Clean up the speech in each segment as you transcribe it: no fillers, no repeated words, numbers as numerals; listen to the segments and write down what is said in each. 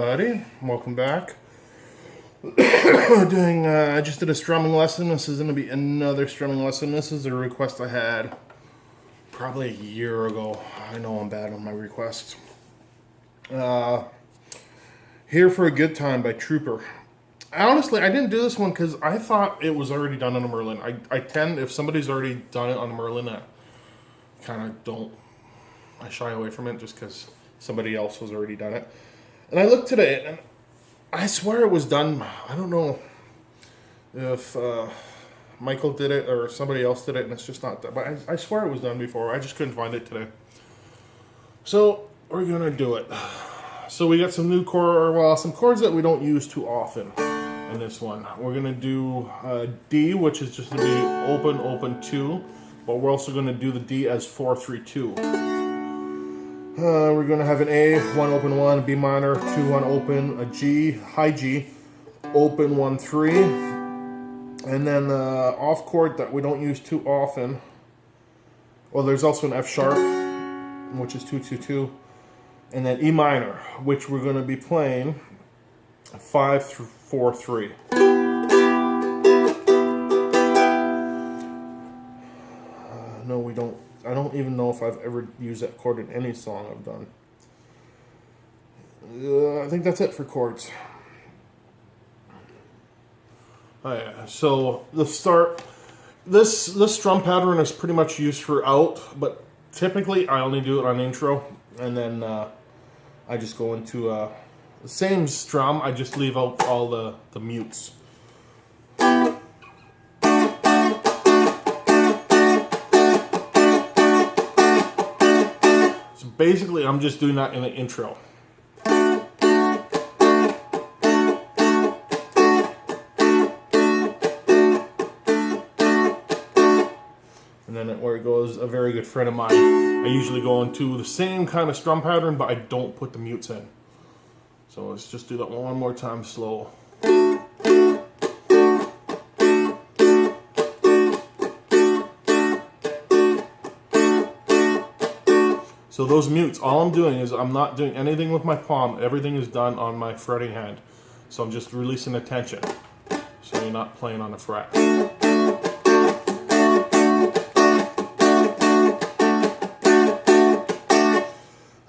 everybody. Welcome back. I just did a strumming lesson. This is going to be another strumming lesson. This is a request I had probably a year ago. I know I'm bad on my requests. Here for a Good Time by Trooper. I didn't do this one because I thought it was already done on a Merlin. I tend, if somebody's already done it on a Merlin, I shy away from it just because somebody else has already done it. And I looked today, and I swear it was done. I don't know if Michael did it or somebody else did it, and it's just not done. But I swear it was done before. I just couldn't find it today. So we're gonna do it. So we got some new some chords that we don't use too often in this one. We're gonna do D, which is just gonna be open, open 2, but we're also gonna do the D as 4, 3, 2. We're going to have an A, 1, open 1, B minor, 2, 1, open, a G, high G, open 1, 3, and then the off chord that we don't use too often. Well, there's also an F sharp, which is 2, 2, 2, and then E minor, which we're going to be playing 5, 4, 3. No, we don't. I don't even know if I've ever used that chord in any song I've done. I think that's it for chords. Oh yeah, so the start, this strum pattern is pretty much used for out, but typically I only do it on intro, and then I just go into the same strum, I just leave out all the mutes. Basically, I'm just doing that in the intro. And then where it goes, a very good friend of mine, I usually go into the same kind of strum pattern, but I don't put the mutes in. So let's just do that one more time slow. So those mutes, all I'm doing is I'm not doing anything with my palm. Everything is done on my fretting hand. So I'm just releasing the tension. So you're not playing on a fret.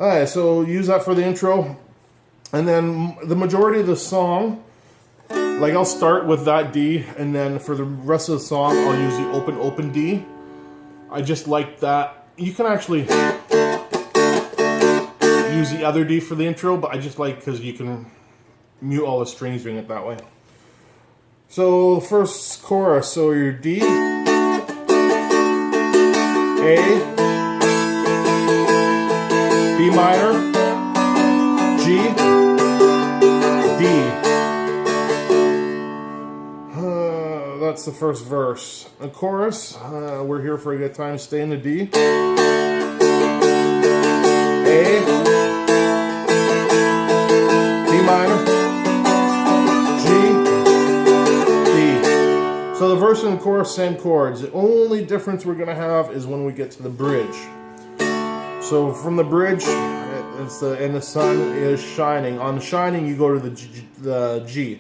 Alright, so use that for the intro. And then the majority of the song, like I'll start with that D, and then for the rest of the song, I'll use the open, open D. I just like that. You can actually use the other D for the intro, but I just like because you can mute all the strings doing it that way. So first chorus, so your D, A, B minor, G, D. That's the first verse. The chorus, we're here for a good time, stay in the D. A, B minor, G, D. So the verse and the chorus, same chords. The only difference we're going to have is when we get to the bridge. So from the bridge, and the sun is shining. On shining, you go to the G.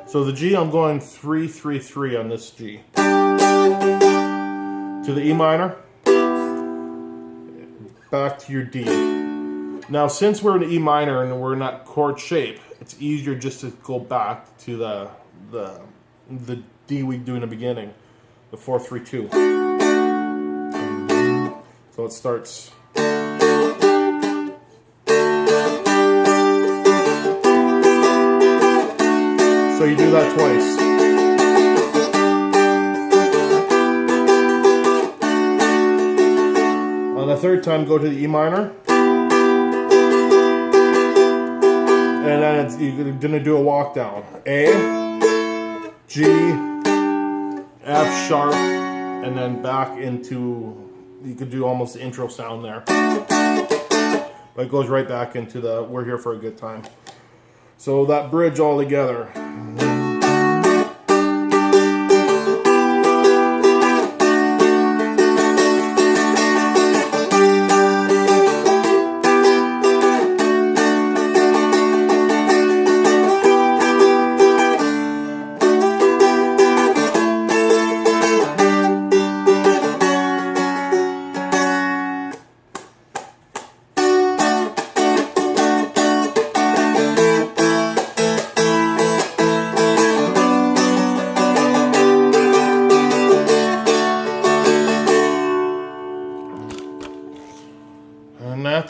So the G, I'm going 3, 3, 3 on this G. To the E minor. Back to your D. Now, since we're in E minor and we're in that chord shape, it's easier just to go back to the D we do in the beginning, the 4, 3, 2. So it starts. So you do that twice. On the third time, go to the E minor. And then you're going to do a walk down. A, G, F sharp, and then back into, you could do almost the intro sound there. But it goes right back into the, we're here for a good time. So that bridge all together.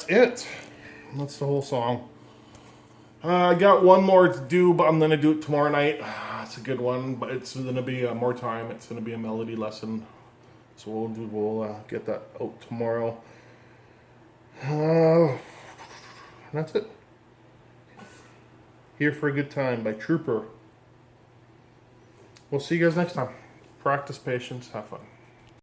it. That's the whole song. I got one more to do, but I'm gonna do it tomorrow night. It's a good one, but it's gonna be more time. It's gonna be a melody lesson, so we'll get that out tomorrow. That's it. Here for a Good Time by Trooper. We'll see you guys next time. Practice patience, have fun.